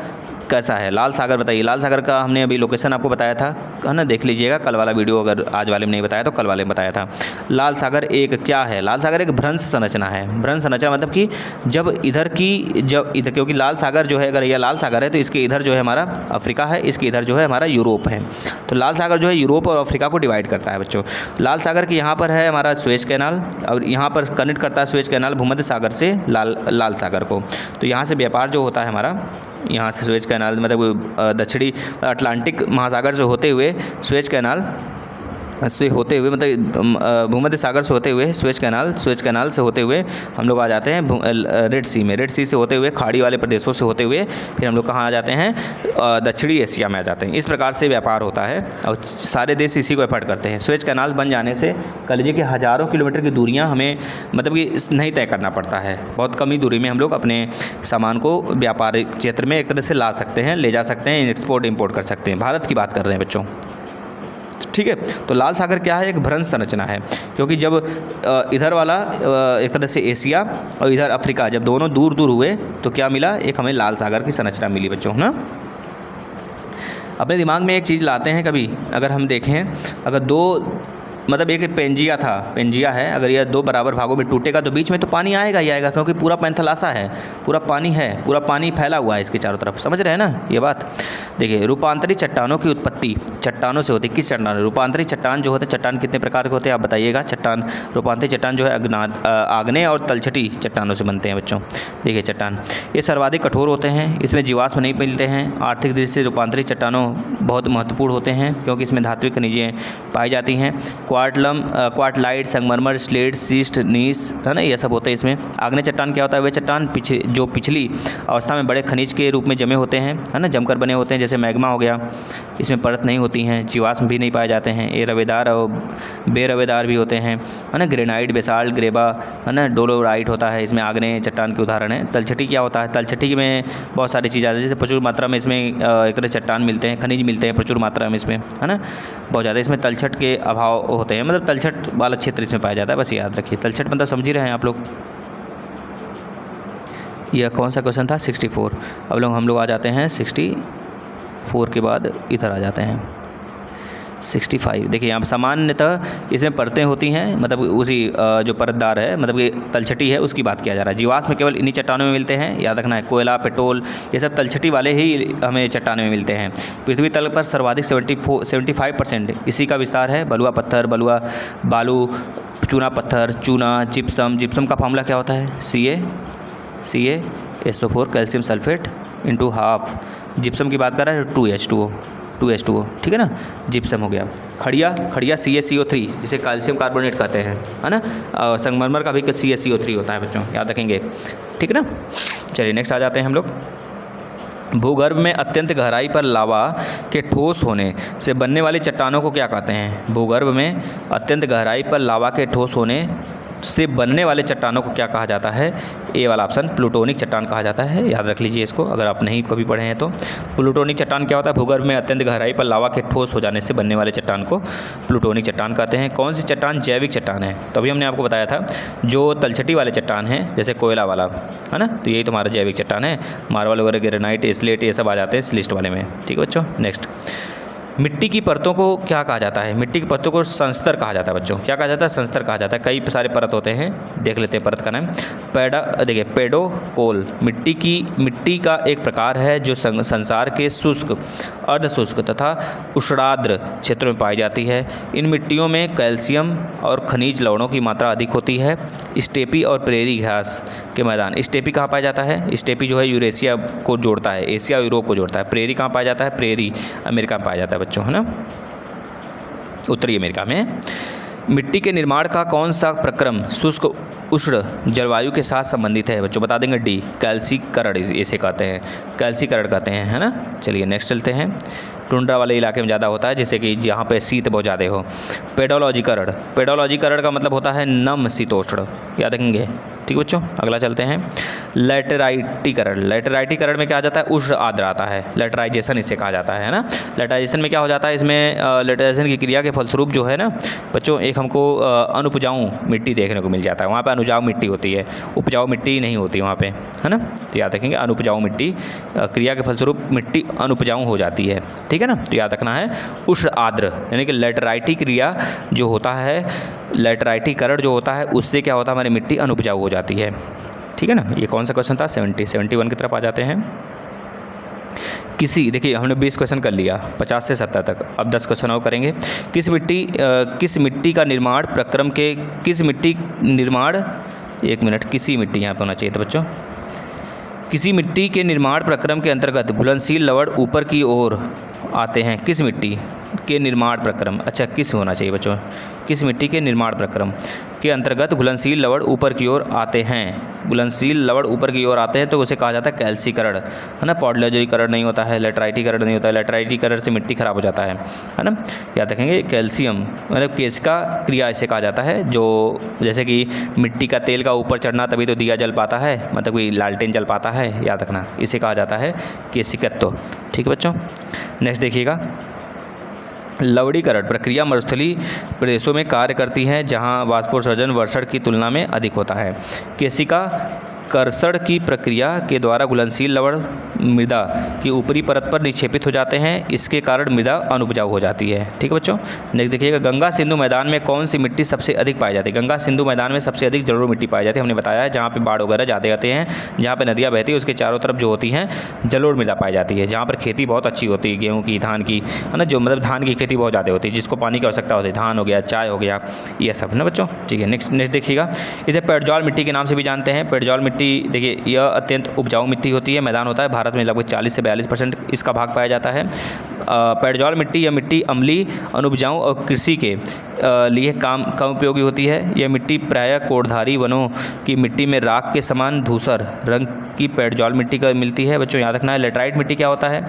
कैसा है? लाल सागर बताइए। लाल सागर का हमने अभी लोकेशन आपको बताया था, है ना, देख लीजिएगा कल वाला वीडियो, अगर आज वाले में नहीं बताया तो कल वाले में बताया था। लाल सागर एक क्या है? लाल सागर एक भ्रंश संरचना है। भ्रंश संरचना मतलब कि जब इधर, क्योंकि लाल सागर जो है, अगर यह लाल सागर है तो इसके इधर जो है हमारा अफ्रीका है, इसके इधर जो है हमारा यूरोप है। तो लाल सागर जो है यूरोप और अफ्रीका को डिवाइड करता है बच्चों। लाल सागर के यहाँ पर है हमारा सुएज कैनाल, और यहाँ पर कनेक्ट करता है सुएज कैनाल भूमध्य सागर से लाल सागर को। तो यहाँ से व्यापार जो होता है हमारा, यहाँ से सुएज कैनाल मतलब दक्षिणी अटलांटिक महासागर से होते हुए सुएज कैनाल से होते हुए, मतलब भूमध्य सागर से होते हुए सुएज कैनाल से होते हुए हम लोग आ जाते हैं रेड सी में। रेड सी से होते हुए खाड़ी वाले प्रदेशों से होते हुए फिर हम लोग कहाँ आ जाते हैं? दक्षिणी एशिया में आ जाते हैं। इस प्रकार से व्यापार होता है और सारे देश इसी को एफर्ट करते हैं। सुएज कैनाल बन जाने से कह लीजिए कि हज़ारों किलोमीटर की दूरियाँ हमें मतलब कि नहीं तय करना पड़ता है। बहुत कम ही दूरी में हम लोग अपने सामान को व्यापारिक क्षेत्र में एक तरह से ला सकते हैं, ले जा सकते हैं, एक्सपोर्ट इम्पोर्ट कर सकते हैं। भारत की बात कर रहे हैं बच्चों, ठीक है। तो लाल सागर क्या है? एक भ्रंश संरचना है, क्योंकि जब इधर वाला एक तरह से एशिया और इधर अफ्रीका जब दोनों दूर दूर हुए तो क्या मिला? एक हमें लाल सागर की संरचना मिली बच्चों, है ना। अपने दिमाग में एक चीज़ लाते हैं कभी, अगर हम देखें, अगर दो मतलब एक पेंजिया है, अगर यह दो बराबर भागों में टूटेगा तो बीच में तो पानी आएगा ही आएगा, क्योंकि पूरा पैंथलासा है, पूरा पानी फैला हुआ है इसके चारों तरफ। समझ रहे हैं ना ये बात? देखिए, रूपांतरित चट्टानों की उत्पत्ति चट्टानों से होती है। किस चट्टान? रूपांतरित चट्टान जो होते हैं, चट्टान कितने प्रकार के होते हैं आप बताइएगा? रूपांतरित चट्टान जो है आग्नेय और तलछटी चट्टानों से बनते हैं बच्चों। देखिए चट्टान ये सर्वाधिक कठोर होते हैं, इसमें जीवाश्म नहीं मिलते हैं। आर्थिक दृष्टि से रूपांतरित चट्टानों बहुत महत्वपूर्ण होते हैं, क्योंकि इसमें धात्विक खनिजें पाई जाती हैं। क्वार्टलाइट, संगमरमर, स्लेट, सिस्ट, नीस, है ना, ये सब होते हैं इसमें। आग्नेय चट्टान क्या होता है? वे चट्टान जो पिछली अवस्था में बड़े खनिज के रूप में जमे होते हैं, है ना, जमकर बने होते हैं, जैसे मैग्मा हो गया। इसमें परत नहीं होती हैं, जीवाश्म भी नहीं पाए जाते हैं। ये रवेदार और बेरवेदार भी होते हैं, है ना। ग्रेनाइट, बेसाल्ट, ग्रेबा, है ना, डोलोराइट होता है। इसमें आग्नेय चट्टान के उदाहरण है। तलछटी क्या होता है? तलछटी में बहुत सारी चीज़ें आती हैं, जैसे प्रचुर मात्रा में इसमें एक तरह चट्टान मिलते हैं, खनिज मिलते हैं प्रचुर मात्रा में इसमें, है ना, बहुत ज़्यादा। इसमें तलछट के अभाव होते हैं, मतलब तलछट वाला क्षेत्र इसमें पाया जाता है, बस याद रखिए। तलछट मतलब समझ ही रहे हैं आप लोग। यह कौन सा क्वेश्चन था? 64। अब हम लोग आ जाते हैं 64 के बाद इधर आ जाते हैं 65। देखिए यहाँ सामान्यतः इसमें परतें होती हैं, मतलब उसी जो परतदार है, मतलब कि तलछटी है, उसकी बात किया जा रहा है। जीवाश्म केवल इन्हीं चट्टानों में मिलते हैं, याद रखना है। कोयला, पेट्रोल, ये सब तलछटी वाले ही हमें चट्टानों में मिलते हैं। पृथ्वी तल पर सर्वाधिक 75% इसी का विस्तार है। बलुआ पत्थर, बालू, चूना पत्थर, चूना, जिप्सम का फार्मूला क्या होता है? CaSO4 calcium sulphate into half. Gypsum की बात कर रहा है 2H2O, ठीक है ना। जिप्सम हो गया। खड़िया CaCO3 जिसे कैल्शियम कार्बोनेट कहते हैं, है ना। संगमरमर का भी CaCO3 होता है बच्चों, याद रखेंगे, ठीक है ना। चलिए नेक्स्ट आ जाते हैं हम लोग। भूगर्भ में अत्यंत गहराई पर लावा के ठोस होने से बनने वाली चट्टानों को क्या कहते हैं? भूगर्भ में अत्यंत गहराई पर लावा के ठोस होने से बनने वाले चट्टानों को क्या कहा जाता है? ए वाला ऑप्शन प्लूटोनिक चट्टान कहा जाता है, याद रख लीजिए इसको, अगर आप नहीं कभी पढ़े हैं तो। प्लूटोनिक चट्टान क्या होता है? भूगर्भ में अत्यंत गहराई पर लावा के ठोस हो जाने से बनने वाले चट्टान को प्लूटोनिक चट्टान कहते हैं। कौन सी चट्टान जैविक चट्टान है? तो अभी हमने आपको बताया था, जो तलछटी वाले चट्टान हैं, जैसे कोयला वाला, है ना, तो यही तुम्हारा जैविक चट्टान है। मार्बल वगैरह, ग्रेनाइट, स्लेट, ये सब आ जाते हैं इस लिस्ट वाले में, ठीक है बच्चों। नेक्स्ट, मिट्टी की परतों को क्या कहा जाता है? मिट्टी की परतों को संस्तर कहा जाता है बच्चों। क्या कहा जाता है? संस्तर कहा जाता है। कई सारे परत होते हैं, देख लेते हैं परत का नाम। देखिए पेडोकोल मिट्टी का एक प्रकार है जो संसार के शुष्क, अर्धशुष्क तथा उष्णाद्र क्षेत्रों में पाई जाती है। इन मिट्टियों में कैल्शियम और खनिज लवणों की मात्रा अधिक होती है। स्टेपी और प्रेरी घास के मैदान। स्टेपी कहाँ पाया जाता है? स्टेपी जो है यूरेशिया को जोड़ता है, एशिया और यूरोप को जोड़ता है। प्रेरी कहाँ पाया जाता है? प्रेरी अमेरिका में पाया जाता है बच्चों, है ना, उत्तरी अमेरिका में। मिट्टी के निर्माण का कौन सा प्रक्रम शुष्क उष्ण जलवायु के साथ संबंधित है बच्चों, बता देंगे डी कैल्सीकरण इसे कहते हैं, कैल्सीकरण कहते हैं, है ना। चलिए नेक्स्ट चलते हैं। टुंड्रा वाले इलाके में ज़्यादा होता है, जैसे कि जहाँ पे शीत बहुत ज़्यादा हो। पेडोलॉजीकरण, पेडोलॉजीकरण का मतलब होता है नम शीतोष्ण, याद रखेंगे। ठीक बच्चों, अगला चलते हैं। लेटेराइटीकरण, लेटेराइटीकरण में क्या आ जाता है, उष्ण आर्द्र आता है, लेटराइजेशन इसे कहा जाता है ना। लेटराइजेशन में क्या हो जाता है, इसमें लेटराइजेशन की क्रिया के फलस्वरूप जो है ना बच्चों, एक हमको अनुपजाऊ मिट्टी देखने को मिल जाता है। वहाँ पे अनुपजाऊ मिट्टी होती है, उपजाऊ मिट्टी नहीं होती वहाँ पे, है ना। तो याद रखेंगे अनुपजाऊ मिट्टी, क्रिया के फलस्वरूप मिट्टी अनुपजाऊ हो जाती है, ठीक है ना। तो याद रखना है उष्ण आर्द्र, यानी कि लेटराइटी क्रिया जो होता है, लेटराइटीकरण जो होता है, उससे क्या होता है, हमारी मिट्टी अनुपजाऊ हो जाती है, ठीक है ना। ये कौन सा क्वेश्चन था, 71 की तरफ आ जाते हैं। किसी, देखिए हमने 20 क्वेश्चन कर लिया 50 से 70 तक, अब 10 क्वेश्चन और करेंगे। किस मिट्टी का निर्माण प्रक्रम के, किसी मिट्टी यहाँ पे होना चाहिए था बच्चों। किसी मिट्टी के निर्माण प्रक्रम के अंतर्गत घुलनशील लवण ऊपर की ओर आते हैं। किस मिट्टी के निर्माण प्रक्रम, अच्छा किस होना चाहिए बच्चों, किस मिट्टी के निर्माण प्रक्रम के अंतर्गत घुलनशील लवण ऊपर की ओर आते हैं, घुलनशील लवण ऊपर की ओर आते हैं तो उसे कहा जाता है कैल्सीकरण, है ना। पॉडोलॉजीकरण नहीं होता है, लेटराइटीकरण नहीं होता है, लेटराइटीकरण से मिट्टी खराब हो जाता है ना। याद रखेंगे कैल्शियम मतलब केशिका क्रिया इसे कहा जाता है, जो जैसे कि मिट्टी का तेल का ऊपर चढ़ना तभी तो दिया जल पाता है, मतलब कोई लालटेन जल पाता है, याद रखना इसे कहा जाता है केशिकत्व, ठीक है बच्चों। नेक्स्ट देखिएगा, लवणीकरण प्रक्रिया मरुस्थलीय प्रदेशों में कार्य करती है जहां वाष्पोत्सर्जन वर्षण की तुलना में अधिक होता है। केशिका कर्षण की प्रक्रिया के द्वारा घुलनशील लवण मृदा की ऊपरी परत पर निक्षेपित हो जाते हैं, इसके कारण मृदा अनुपजाऊ हो जाती है, ठीक है बच्चों। नेक्स्ट देखिएगा, गंगा सिंधु मैदान में कौन सी मिट्टी सबसे अधिक पाई जाती है। गंगा सिंधु मैदान में सबसे अधिक जलोढ़ मिट्टी पाई जाती है, हमने बताया है, जहाँ पे बाढ़ वगैरह ज़्यादा आते हैं, जहाँ पे नदियाँ बहती है उसके चारों तरफ जो होती हैं जलोढ़ मृदा पाई जाती है, जहाँ पर खेती बहुत अच्छी होती है, गेहूँ की, धान की, है ना, जो मतलब धान की खेती बहुत ज़्यादा होती है, जिसको पानी की आवश्यकता होती है, धान हो गया, चाय हो गया, ये सब ना बच्चों, ठीक है। नेक्स्ट देखिएगा, इसे पेड़जॉल मिट्टी के नाम से भी जानते हैं। पेड़जॉल मिट्टी देखिए यह अत्यंत उपजाऊ मिट्टी होती है, मैदान होता है, भारत में लगभग 40 से 42% इसका भाग पाया जाता है। पेड़जॉल मिट्टी, यह मिट्टी अम्लीय, अनुपजाऊ और कृषि के लिए कम उपयोगी होती है। यह मिट्टी प्रायः कोड़धारी वनों की मिट्टी में राख के समान धूसर रंग की पेड़जॉल मिट्टी का मिलती है बच्चों, याद रखना है। लेटराइट मिट्टी क्या होता है,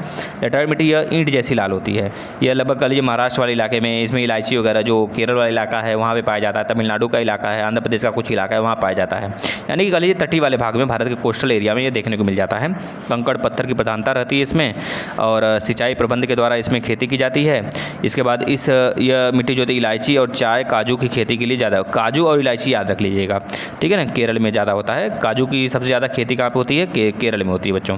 लेटराइट मिट्टी यह ईंट जैसी लाल होती है, यह लगभग कह लीजिए महाराष्ट्र वाले इलाके में, इसमें इलायची वगैरह जो केरल वाला इलाका है वहाँ पे पाया जाता है, तमिलनाडु का इलाका है, आंध्र प्रदेश का कुछ इलाका है वहाँ पाया जाता है, यानी कि कह लीजिए तटीय वाले भाग में, भारत के कोस्टल एरिया में ये देखने को मिल जाता है। कंकड़ पत्थर की प्रधानता रहती है इसमें, और सिंचाई प्रबंध के द्वारा इसमें खेती की जाती है। इसके बाद यह मिट्टी जो होती है इलायची और चाय, काजू की खेती के लिए ज़्यादा, काजू और इलायची याद रख लीजिएगा, ठीक है ना। केरल में ज़्यादा होता है, काजू की सबसे ज़्यादा खेती कहाँ पे होती है, केरल में होती है बच्चों।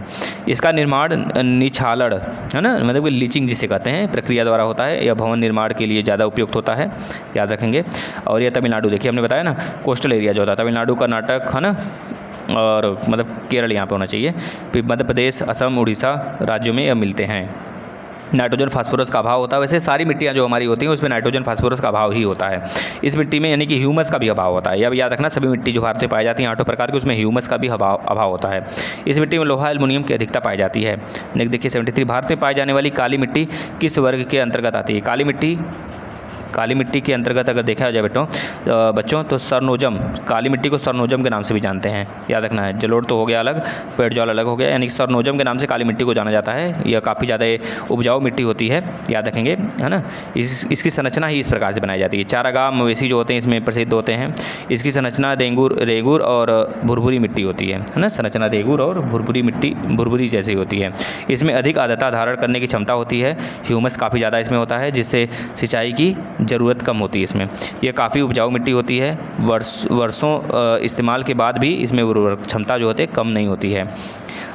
इसका निर्माण निछालड़, है ना, मतलब लीचिंग जिसे कहते हैं, प्रक्रिया द्वारा होता है। यह भवन निर्माण के लिए ज़्यादा उपयुक्त होता है, याद रखेंगे। और यह तमिलनाडु, देखिए हमने बताया ना कोस्टल एरिया जो होता है, तमिलनाडु, कर्नाटक, है ना, और मतलब केरल यहाँ पे होना चाहिए। फिर मध्य प्रदेश, असम, उड़ीसा राज्यों में यह मिलते हैं। नाइट्रोजन फास्फोरस का अभाव होता है, वैसे सारी मिट्टियाँ जो हमारी होती हैं उसमें नाइट्रोजन फास्फोरस का अभाव ही होता है। इस मिट्टी में यानी कि ह्यूमस का भी अभाव होता है, यह याद रखना, सभी मिट्टी जो भारत में पाई जाती है 8 प्रकार की, उसमें ह्यूमस का भी अभाव होता है। इस मिट्टी में लोहा, एल्युमिनियम की अधिकता पाई जाती है। नेक्स्ट देखिए 73, भारत में पाई जाने वाली काली मिट्टी किस वर्ग के अंतर्गत आती है। काली मिट्टी के अंतर्गत अगर देखा जाए बच्चों तो सरनोजम, काली मिट्टी को सरनोजम के नाम से भी जानते हैं, याद रखना है। जलोढ़ तो हो गया अलग, पेड़जॉल अलग हो गया, यानी कि सरनोजम के नाम से काली मिट्टी को जाना जाता है। यह काफ़ी ज़्यादा उपजाऊ मिट्टी होती है, याद रखेंगे, है ना। इसकी संरचना ही इस प्रकार से बनाई जाती है। चारागाह मवेशी जो होते हैं इसमें प्रसिद्ध होते हैं। इसकी संरचना रेगूर और भुरभुरी मिट्टी होती है ना, संरचना रेगूर और भुरभुरी जैसी होती है। इसमें अधिक आर्द्रता धारण करने की क्षमता होती है, ह्यूमस काफ़ी ज़्यादा इसमें होता है, जिससे सिंचाई की ज़रूरत कम होती है इसमें। यह काफ़ी उपजाऊ मिट्टी होती है, वर्षों इस्तेमाल के बाद भी इसमें उर्वरक क्षमता जो होती है कम नहीं होती है।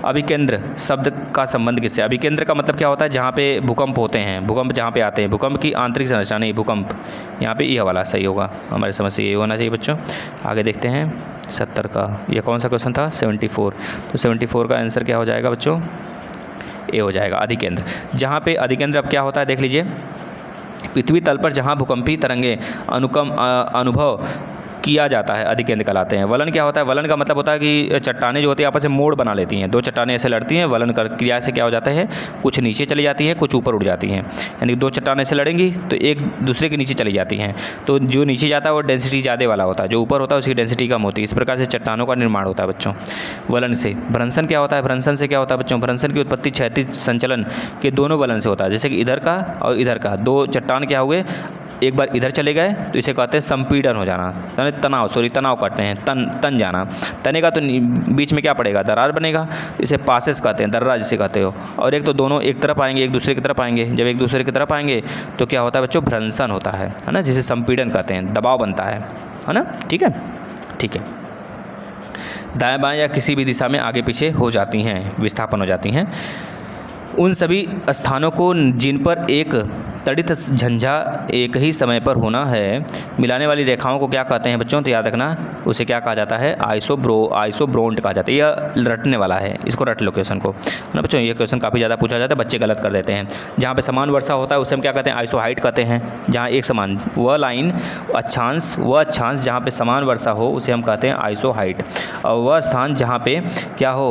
अभिकेंद्र शब्द का संबंध किससे, अभिकेंद्र का मतलब क्या होता है, जहाँ पे भूकंप होते हैं, भूकंप जहाँ पे आते हैं, भूकंप की आंतरिक संरचना नहीं, भूकंप, यहाँ पे यह वाला सही होगा, हमारे समझ से ये होना चाहिए बच्चों। आगे देखते हैं 70 का, यह कौन सा क्वेश्चन था, 74। तो 74 का आंसर क्या हो जाएगा बच्चों, ए हो जाएगा, अधिकेंद्र। जहाँ पे अधिकेंद्र अब क्या होता है देख लीजिए, पृथ्वी तल पर जहाँ भूकंपी तरंगें अनुभव किया जाता है अधिकेंद्र कहलाते हैं। वलन क्या होता है? वलन का मतलब होता है कि चट्टानें जो होती है आपस में मोड़ बना लेती हैं, दो चट्टानें ऐसे लड़ती हैं, वलन क्रिया से क्या हो जाता है, कुछ नीचे चली जाती है, कुछ ऊपर उड़ जाती हैं। यानी दो चट्टानें ऐसे लड़ेंगी तो एक दूसरे के नीचे चली जाती हैं, तो जो नीचे जाता है वो डेंसिटी ज़्यादा वाला होता है, जो ऊपर होता है उसकी डेंसिटी कम होती है। इस प्रकार से चट्टानों का निर्माण होता है बच्चों वलन से। भ्रंशन क्या होता है? भ्रंशन से क्या होता है बच्चों? भ्रंशन की उत्पत्ति क्षैतिज संचलन के दोनों वलन से होता है। जैसे कि इधर का और इधर का दो चट्टान क्या हुए, एक बार इधर चले गए तो इसे कहते हैं संपीड़न हो जाना, यानी तनाव करते हैं, तन जाना। तनेगा तो बीच में क्या पड़ेगा, दरार बनेगा, इसे पासेस कहते हैं, दर्रा जिसे कहते हो। और एक तो दोनों एक तरफ आएंगे, एक दूसरे की तरफ आएंगे। जब एक दूसरे की तरफ आएंगे तो क्या होता है बच्चों? भ्रंशन होता है ना, जिसे संपीड़न कहते हैं, दबाव बनता है ना। ठीक है, ठीक है। दाएं बाएं या किसी भी दिशा में आगे पीछे हो जाती हैं, विस्थापन हो जाती हैं। उन सभी स्थानों को जिन पर एक तड़ित झंझा एक ही समय पर होना है, मिलाने वाली रेखाओं को क्या कहते हैं बच्चों? तो याद रखना, उसे क्या कहा जाता है? आइसोब्रोंट कहा जाता है। यह रटने वाला है, इसको रट लो क्वेश्चन को ना बच्चों। ये क्वेश्चन काफ़ी ज़्यादा पूछा जाता है, बच्चे गलत कर देते हैं। जहाँ पे समान वर्षा होता है उसे हम क्या कहते हैं? आइसोहाइट कहते हैं। जहाँ एक समान वह लाइन अक्षांश जहाँ पे समान वर्षा हो उसे हम कहते हैं आइसोहाइट। और वह स्थान जहाँ पे क्या हो,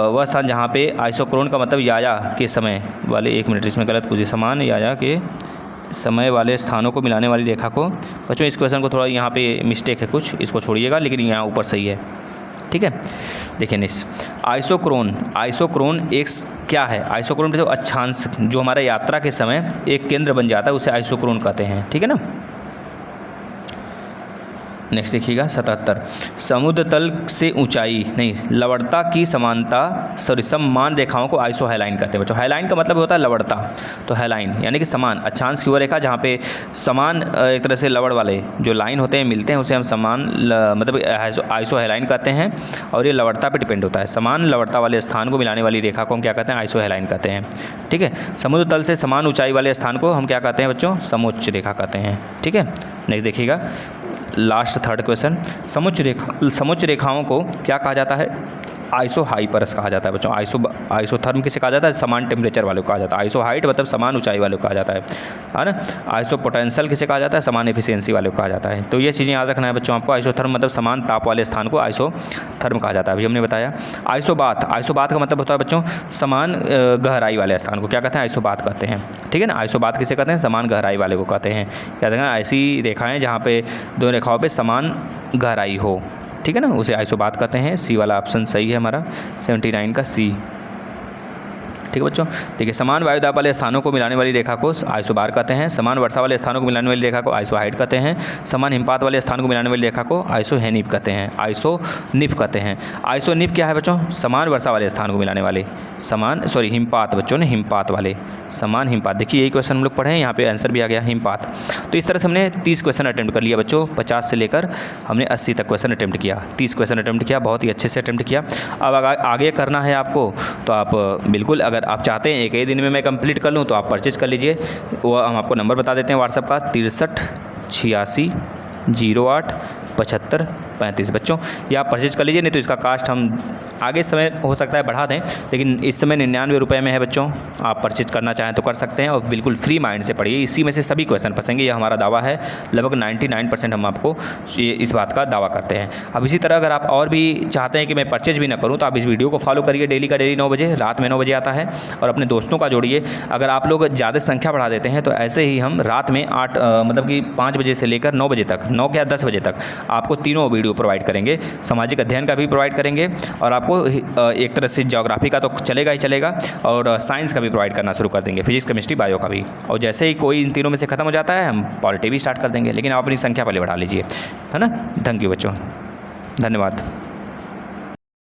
वह स्थान जहाँ पे आइसोक्रोन का मतलब याया के समय वाले, एक मिनट इसमें गलत कुछ, समान याया के समय वाले स्थानों को मिलाने वाली रेखा को। बच्चों इस क्वेश्चन को थोड़ा यहाँ पे मिस्टेक है कुछ, इसको छोड़िएगा, लेकिन यहाँ ऊपर सही है। ठीक है, देखिए नेक्स्ट, आइसोक्रोन एक क्या है? आइसोक्रोन जो अक्षांश जो हमारा यात्रा के समय एक केंद्र बन जाता है उसे आइसोक्रोन कहते हैं। ठीक है ना। नेक्स्ट देखिएगा 77, समुद्र तल से ऊंचाई नहीं लवणता की समानता समान रेखाओं को आइसोहेलाइन कहते हैं बच्चों। हेलाइन का मतलब होता है लवणता, तो हेलाइन यानी कि समान अक्षांश की वो रेखा जहाँ पे समान एक तरह से लवण वाले जो लाइन होते हैं मिलते हैं उसे हम समान मतलब आइसोहेलाइन कहते हैं। और ये लवणता पे डिपेंड होता है। समान लवणता वाले स्थान को मिलाने वाली रेखा को हम क्या कहते हैं? आइसोहेलाइन कहते हैं। ठीक है, समुद्र तल से समान ऊंचाई वाले स्थान को हम क्या कहते हैं बच्चों? समोच्च रेखा कहते हैं। ठीक है, नेक्स्ट देखिएगा लास्ट थर्ड क्वेश्चन, समोच्च रेखाओं को क्या कहा जाता है? आइसोहाइपरस कहा जाता है बच्चों। आइसोथर्म किसे कहा जाता है? समान टेम्परेचर वाले को कहा जाता है। आइसोहाइट मतलब समान ऊंचाई वाले को कहा जाता है ना। आइसोपोटेंशियल किसे कहा जाता है? समान एफिशिएंसी वाले को कहा जाता है। तो ये चीज़ें याद रखना है बच्चों आपको। आइसोथर्म मतलब समान ताप वाले स्थान को आइसोथर्म कहा जाता है, अभी हमने बताया। आइसोबात का मतलब होता है बच्चों समान गहराई वाले स्थान को क्या कहते हैं? आइसोबात कहते हैं। ठीक है ना, आइसोबात किसे कहते हैं? समान गहराई वाले को कहते हैं। याद रखना, ऐसी रेखाएँ जहाँ पे दो रेखाओं पर समान गहराई हो, ठीक है ना, उसे आइसोबात कहते हैं। सी वाला ऑप्शन सही है हमारा, 79 का सी। ठीक है बच्चों, देखिए समान वायुदाब वाले स्थानों को मिलाने वाली रेखा को आइसोबार कहते हैं। समान वर्षा वाले स्थानों को मिलाने वाली रेखा को आइसोहाइट कहते हैं। समान हिमपात वाले स्थान को मिलाने वाली रेखा को आइसोहेनिप कहते हैं, आइसोनिप कहते हैं। आइसोनिप क्या है बच्चों? समान वर्षा वाले स्थान को मिलाने वाले हिमपात बच्चों ने, हिमपात वाले समान हिमपात। देखिए यही क्वेश्चन हम लोग पढ़े हैं, यहाँ पे आंसर भी आ गया हिमपात। तो इस तरह से हमने 30 क्वेश्चन अटैम्प्ट कर लिया बच्चों। 50 से लेकर हमने 80 तक क्वेश्चन अटैम्प्ट किया। 30 क्वेश्चन अटैम्प्ट किया, बहुत ही अच्छे से अटैम्प्ट किया। अब आगे करना है आपको, तो आप बिल्कुल अगर आप चाहते हैं एक ही दिन में मैं कंप्लीट कर लूँ तो आप परचेज कर लीजिए। वो हम आपको नंबर बता देते हैं व्हाट्सएप का, 63 86 08 75 35 बच्चों, या आप परचेज कर लीजिए। नहीं तो इसका कास्ट हम आगे समय हो सकता है बढ़ा दें, लेकिन इस समय 99 रुपये में है बच्चों। आप परचेज करना चाहें तो कर सकते हैं और बिल्कुल फ्री माइंड से पढ़िए। इसी में से सभी क्वेश्चन फंसेंगे, ये हमारा दावा है। लगभग 99% हम आपको इस बात का दावा करते हैं। अब इसी तरह अगर आप और भी चाहते हैं कि मैं परचेज भी ना करूँ तो आप इस वीडियो को फॉलो करिए। डेली का डेली 9 बजे, रात में 9 बजे आता है, और अपने दोस्तों का जोड़िए। अगर आप लोग ज़्यादा संख्या बढ़ा देते हैं तो ऐसे ही हम रात में 5 बजे से लेकर 9 बजे तक, 9 या 10 बजे तक आपको तीनों वीडियो प्रोवाइड करेंगे। सामाजिक अध्ययन का भी प्रोवाइड करेंगे, और आपको एक तरह से ज्योग्राफी का तो चलेगा ही चलेगा, और साइंस का भी प्रोवाइड करना शुरू कर देंगे, फिजिक्स केमिस्ट्री बायो का भी। और जैसे ही कोई इन तीनों में से खत्म हो जाता है हम पॉलिटी भी स्टार्ट कर देंगे, लेकिन आप अपनी संख्या पहले बढ़ा लीजिए, है ना। थैंक यू बच्चों, धन्यवाद।